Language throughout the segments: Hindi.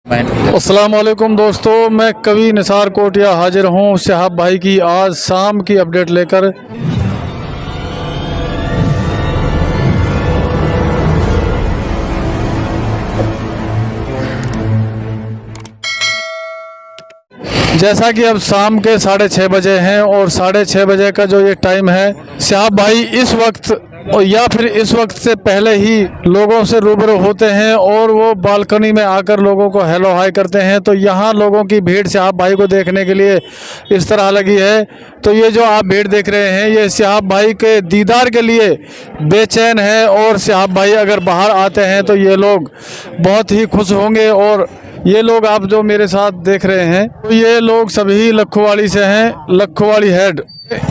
अस्सलाम वालेकुम दोस्तों, मैं कवि निसार कोटिया हाजिर हूँ शहाब भाई की आज शाम की अपडेट लेकर। जैसा कि अब शाम के 6:30 बजे हैं और 6:30 बजे का जो ये टाइम है, शहाब भाई इस वक्त और या फिर इस वक्त से पहले ही लोगों से रूबरू होते हैं और वो बालकनी में आकर लोगों को हेलो हाय करते हैं। तो यहाँ लोगों की भीड़ शहाब भाई को देखने के लिए इस तरह लगी है। तो ये जो आप भीड़ देख रहे हैं ये शहाब भाई के दीदार के लिए बेचैन है और शहाब भाई अगर बाहर आते हैं तो ये लोग बहुत ही खुश होंगे। और ये लोग आप जो मेरे साथ देख रहे हैं तो ये लोग सभी लखोवाली से हैं, लखोवाली हेड।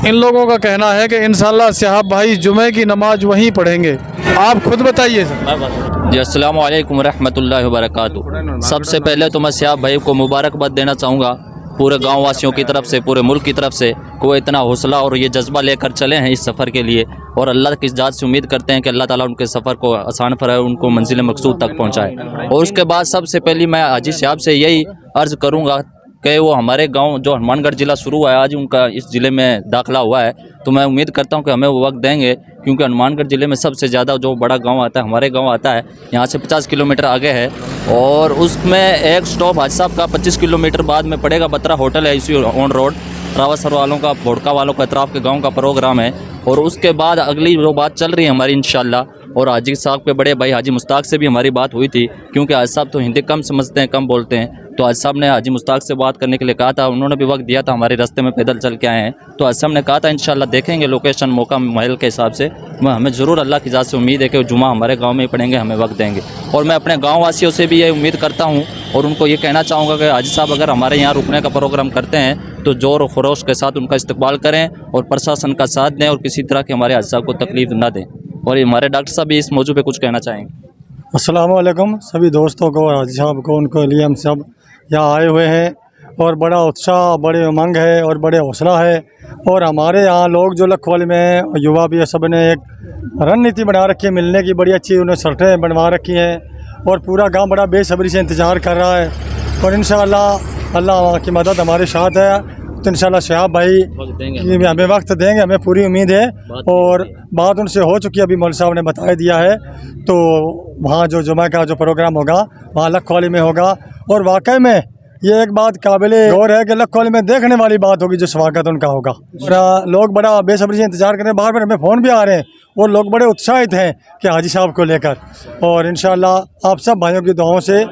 इन लोगों का कहना है कि इंशाल्लाह शहाब भाई जुमे की नमाज वहीं पढ़ेंगे। आप खुद बताइए सर। जी अस्सलाम वालेकुम रहमतुल्लाहि व बरकातुहू। सबसे पहले तो मैं शहाब भाई को मुबारकबाद देना चाहूँगा पूरे गांव वासियों की तरफ से, पूरे मुल्क की तरफ से। को इतना हौसला और ये जज्बा लेकर चले हैं इस सफ़र के लिए और अल्लाह की ज़ात से उम्मीद करते हैं कि अल्लाह ताला उनके सफ़र को आसान फराए, उनको मंजिल मकसूद तक पहुँचाए। और उसके बाद सबसे पहले मैं हाजी साहब से यही अर्ज़ करूँगा कि वो हमारे गांव जो हनुमानगढ़ ज़िला शुरू हुआ है आज उनका इस ज़िले में दाखिला हुआ है, तो मैं उम्मीद करता हूं कि हमें वो वक्त देंगे, क्योंकि हनुमानगढ़ ज़िले में सबसे ज़्यादा जो बड़ा गांव आता है हमारे गांव आता है, यहाँ से 50 किलोमीटर आगे है। और उसमें एक स्टॉप हाजी साहब का 25 किलोमीटर बाद में पड़ेगा। बत्रा होटल है इसी ऑन रोड। रावसर वालों का, भोड़का वालों का, अतराफ़ के गाँव का प्रोग्राम है। और उसके बाद अगली जो बात चल रही है हमारी इंशाल्लाह, और हाजी साहब के बड़े भाई हाजी मुश्ताक से भी हमारी बात हुई थी, क्योंकि हाजी साहब तो हिंदी कम समझते हैं, कम बोलते हैं। तो हाजी साहब ने हाजी मुश्ताक से बात करने के लिए कहा था, उन्होंने भी वक्त दिया था, हमारे रास्ते में पैदल चल के आए हैं। तो हाजी साहब ने कहा था इंशाल्लाह देखेंगे लोकेशन, मौका महल के हिसाब से। हमें ज़रूर अल्लाह की ज़ात से उम्मीद है कि जुमा हमारे गाँव में ही पढ़ेंगे, हमें वक्त देंगे। और मैं अपने गाँव वासियों से भी ये उम्मीद करता हूँ और उनको ये कहना चाहूँगा कि हाजी साहब अगर हमारे यहाँ रुकने का प्रोग्राम करते हैं तो ज़ोर और खरोश के साथ उनका इस्तकबाल करें और प्रशासन का साथ दें और किसी तरह के हमारे हाजी साहब को तकलीफ़ ना दें। और हमारे डॉक्टर साहब भी इस मौजू पे कुछ कहना चाहेंगे। अस्सलाम वालेकुम सभी दोस्तों को और हाजी साहब को, उनको लिए हम सब यहाँ आए हुए हैं और बड़ा उत्साह, बड़े उमंग है और बड़े हौसला है। और हमारे यहाँ लोग जो लखवाली में युवा भी है, सब ने एक रणनीति बना रखी है मिलने की, बड़ी अच्छी उन्हें शर्टें बनवा रखी हैं और पूरा गांव बड़ा बेसब्री से इंतज़ार कर रहा है। और इंशाअल्लाह अल्लाह की मदद हमारे साथ है, तो इंशाल्लाह शहाब भाई हमें वक्त देंगे, हमें पूरी उम्मीद है। और बात उनसे हो चुकी है, अभी मौलवी साहब ने बता दिया है। तो वहाँ जो जुमा का जो प्रोग्राम होगा वहाँ लखवाली में होगा। और वाकई में ये एक बात काबिले गौर है कि लखवाली में देखने वाली बात होगी जो स्वागत उनका होगा। और लोग बड़ा बेसब्री से इंतज़ार कर रहे हैं, बार बार हमें फ़ोन भी आ रहे हैं और लोग बड़े उत्साहित हैं कि हाजी साहब को लेकर। और इंशाल्लाह आप सब भाइयों की दुआओं से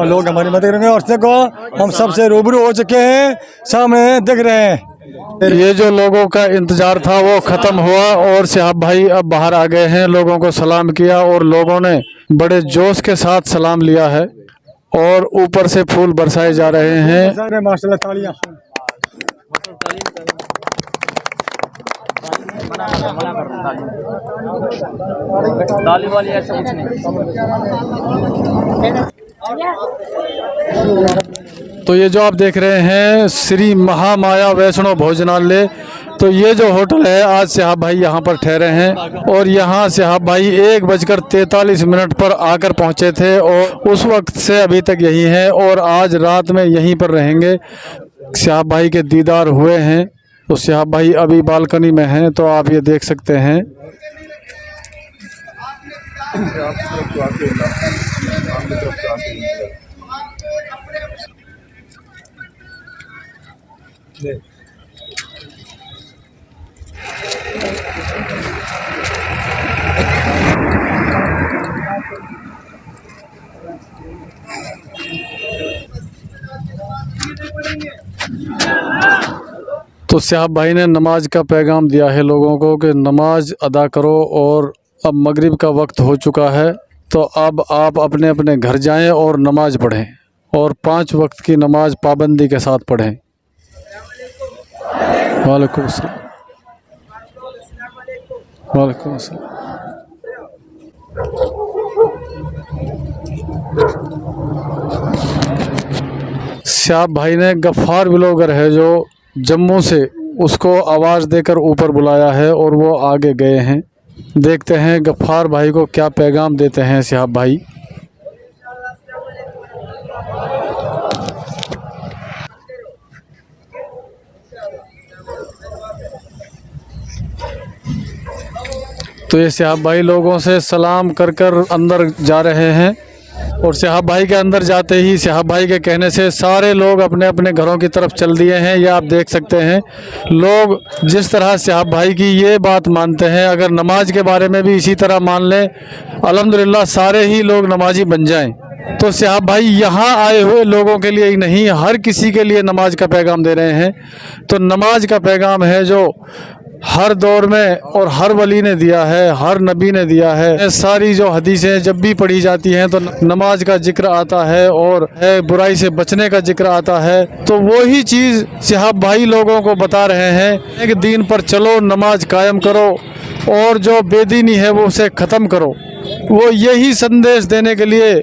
लोग हमारी मदद करेंगे। और देखो हम सबसे रूबरू हो चुके हैं, सामने दिख रहे हैं। ये जो लोगों का इंतज़ार था वो ख़त्म हुआ और शहाब भाई अब बाहर आ गए हैं। लोगों को सलाम किया और लोगों ने बड़े जोश के साथ सलाम लिया है और ऊपर से फूल बरसाए जा रहे हैं। माशाल्लाह तालियां। ताली वाली ऐसा कुछ नहीं। तो ये जो आप देख रहे हैं श्री महामाया वैष्णो भोजनालय, तो ये जो होटल है आज शहाब भाई यहाँ पर ठहरे हैं। और यहाँ शहाब भाई 1:43 पर आकर पहुँचे थे और उस वक्त से अभी तक यही हैं और आज रात में यहीं पर रहेंगे। शहाब भाई के दीदार हुए हैं तो शहाब भाई अभी बालकनी में हैं, तो आप ये देख सकते हैं। तो शहाब भाई ने नमाज का पैगाम दिया है लोगों को कि नमाज अदा करो और अब मगरिब का वक्त हो चुका है, तो अब आप अपने अपने घर जाएं और नमाज पढ़ें और 5 वक्त की नमाज पाबंदी के साथ पढ़ें। वालेकुम अस्सलाम। वालेकुम अस्सलाम। शहाब भाई ने गफ्फार ब्लॉगर है जो जम्मू से, उसको आवाज़ देकर ऊपर बुलाया है और वो आगे गए हैं। देखते हैं गफ्फार भाई को क्या पैगाम देते हैं शहाब भाई। तो ये सिहाब भाई लोगों से सलाम कर कर अंदर जा रहे हैं और सिहाब भाई के अंदर जाते ही सिहाब भाई के कहने से सारे लोग अपने अपने घरों की तरफ चल दिए हैं। ये आप देख सकते हैं लोग जिस तरह सिहाब भाई की ये बात मानते हैं, अगर नमाज के बारे में भी इसी तरह मान लें, अल्हम्दुलिल्लाह सारे ही लोग नमाजी बन जाएं। तो सिहाब भाई यहाँ आए हुए लोगों के लिए ही नहीं, हर किसी के लिए नमाज का पैगाम दे रहे हैं। तो नमाज का पैगाम है जो हर दौर में और हर वली ने दिया है, हर नबी ने दिया है। सारी जो हदीसें जब भी पढ़ी जाती हैं तो नमाज का जिक्र आता है और बुराई से बचने का जिक्र आता है। तो वही चीज़ सिहाब भाई लोगों को बता रहे हैं कि दीन पर चलो, नमाज कायम करो और जो बेदीनी है वो उसे ख़त्म करो। वो यही संदेश देने के लिए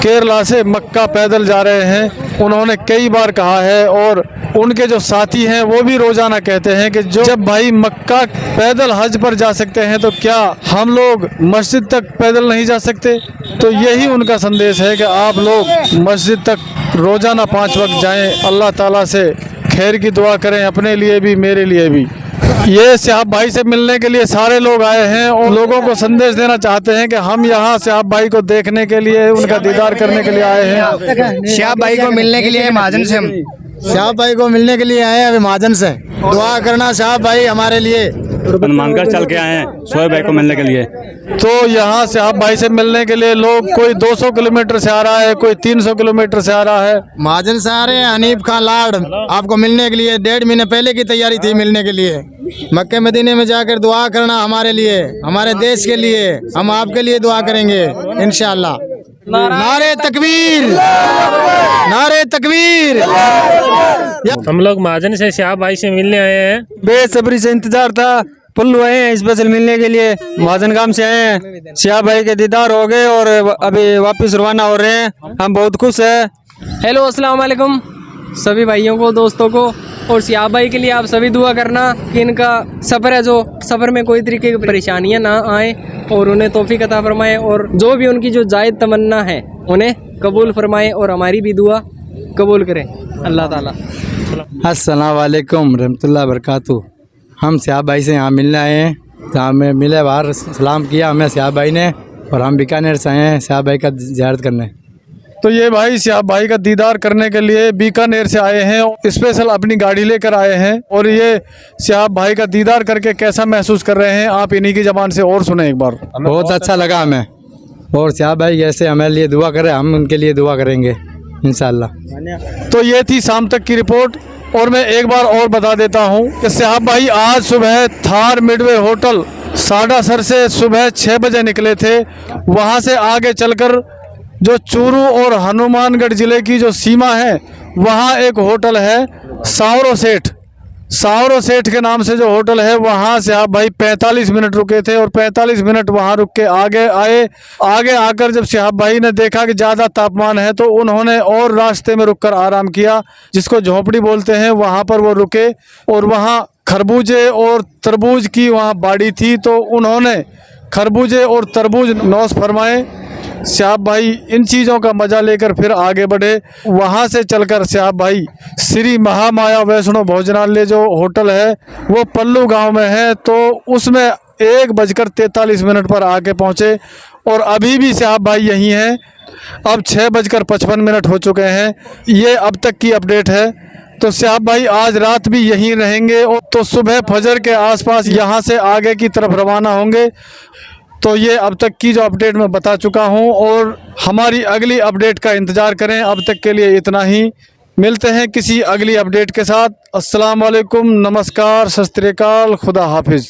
केरला से मक्का पैदल जा रहे हैं। उन्होंने कई बार कहा है और उनके जो साथी हैं वो भी रोज़ाना कहते हैं कि जो जब भाई मक्का पैदल हज पर जा सकते हैं तो क्या हम लोग मस्जिद तक पैदल नहीं जा सकते। तो यही उनका संदेश है कि आप लोग मस्जिद तक रोज़ाना 5 वक्त जाएं, अल्लाह ताला से खैर की दुआ करें, अपने लिए भी मेरे लिए भी। ये सिहाब भाई से मिलने के लिए सारे लोग आए हैं और लोगों को संदेश देना चाहते हैं कि हम यहाँ सिहाब भाई को देखने के लिए, उनका दीदार करने के लिए आए हैं। सिहाब भाई को मिलने के लिए महाजन से हम सिहाब भाई को मिलने के लिए आए हैं अभी महाजन से। दुआ करना सिहाब भाई हमारे लिए, मानकर चल के आए हैं शोएब भाई को मिलने के लिए। तो यहाँ सिहाब भाई से मिलने के लिए लोग कोई 200 किलोमीटर से आ रहा है, कोई 300 किलोमीटर से आ रहा है। महाजन से आ रहे हैं हनीफ खान लाड आपको मिलने के लिए। 1.5 महीने पहले की तैयारी थी मिलने के लिए। मक्के मदीने में जाकर दुआ करना हमारे लिए, हमारे देश के लिए। हम आपके लिए दुआ करेंगे इंशाअल्लाह। नारे तकबीर, नारे तकबीर। हम लोग महाजन से सिहाब भाई से मिलने आए हैं। बेसब्री से इंतजार था, पल्लू आए हैं स्पेशल मिलने के लिए। महाजन गांव से आए हैं, सिहाब भाई के दीदार हो गए और अभी वापस रवाना हो रहे हैं। हम बहुत खुश हैं। हेलो अस्सलाम वालेकुम सभी भाइयों को, दोस्तों को, और सिहाब भाई के लिए आप सभी दुआ करना कि इनका सफ़र है, जो सफ़र में कोई तरीके की परेशानियां ना आए और उन्हें तौफीक अता फरमाए और जो भी उनकी जो जायज़ तमन्ना है उन्हें कबूल फरमाए और हमारी भी दुआ कबूल करें अल्लाह ताला। अस्सलाम वालेकुम रहमतुल्लाह बरकातहू। हम सिहाब भाई से यहाँ मिलने आए हैं, तो हमें मिले, बाहर सलाम किया हमें सिहाब भाई ने, और हम बीकानेर से आए हैं सिहाब भाई का ज़ियारत करने। तो ये भाई सिहाब भाई का दीदार करने के लिए बीकानेर से आए हैं, स्पेशल अपनी गाड़ी लेकर आए हैं। और ये सिहाब भाई का दीदार करके कैसा महसूस कर रहे हैं आप इन्हीं की ज़बान से और सुने एक बार। बहुत अच्छा लगा हमें, और सिहाब भाई जैसे हमारे लिए दुआ करें हम उनके लिए दुआ करेंगे इंशाअल्लाह। तो ये थी शाम तक की रिपोर्ट। और मैं एक बार और बता देता हूँ कि सिहाब भाई आज सुबह थार मिडवे होटल साडासर से सुबह 6 बजे निकले थे। वहाँ से आगे चलकर जो चूरू और हनुमानगढ़ ज़िले की जो सीमा है वहाँ एक होटल है सावरो सेठ के नाम से जो होटल है, वहाँ से आप भाई 45 मिनट रुके थे और 45 मिनट वहाँ रुक के आगे आए। आगे आकर जब सिहाब भाई ने देखा कि ज़्यादा तापमान है तो उन्होंने और रास्ते में रुककर आराम किया, जिसको झोपड़ी बोलते हैं, वहाँ पर वो रुके। और वहाँ खरबूजे और तरबूज की वहाँ बाड़ी थी, तो उन्होंने खरबूजे और तरबूज नौश फरमाए। सिहाब भाई इन चीज़ों का मज़ा लेकर फिर आगे बढ़े। वहाँ से चलकर सिहाब भाई श्री महामाया वैष्णो भोजनालय जो होटल है वो पल्लू गांव में है, तो उसमें 1:43 पर आके पहुँचे और अभी भी सिहाब भाई यहीं हैं। अब 6:55 हो चुके हैं। ये अब तक की अपडेट है। तो सिहाब भाई आज रात भी यहीं रहेंगे और तो सुबह फजर के आसपास यहाँ से आगे की तरफ रवाना होंगे। तो ये अब तक की जो अपडेट मैं बता चुका हूँ और हमारी अगली अपडेट का इंतज़ार करें। अब तक के लिए इतना ही, मिलते हैं किसी अगली अपडेट के साथ। अस्सलाम वालेकुम, नमस्कार, सत श्री अकाल, खुदा हाफिज़।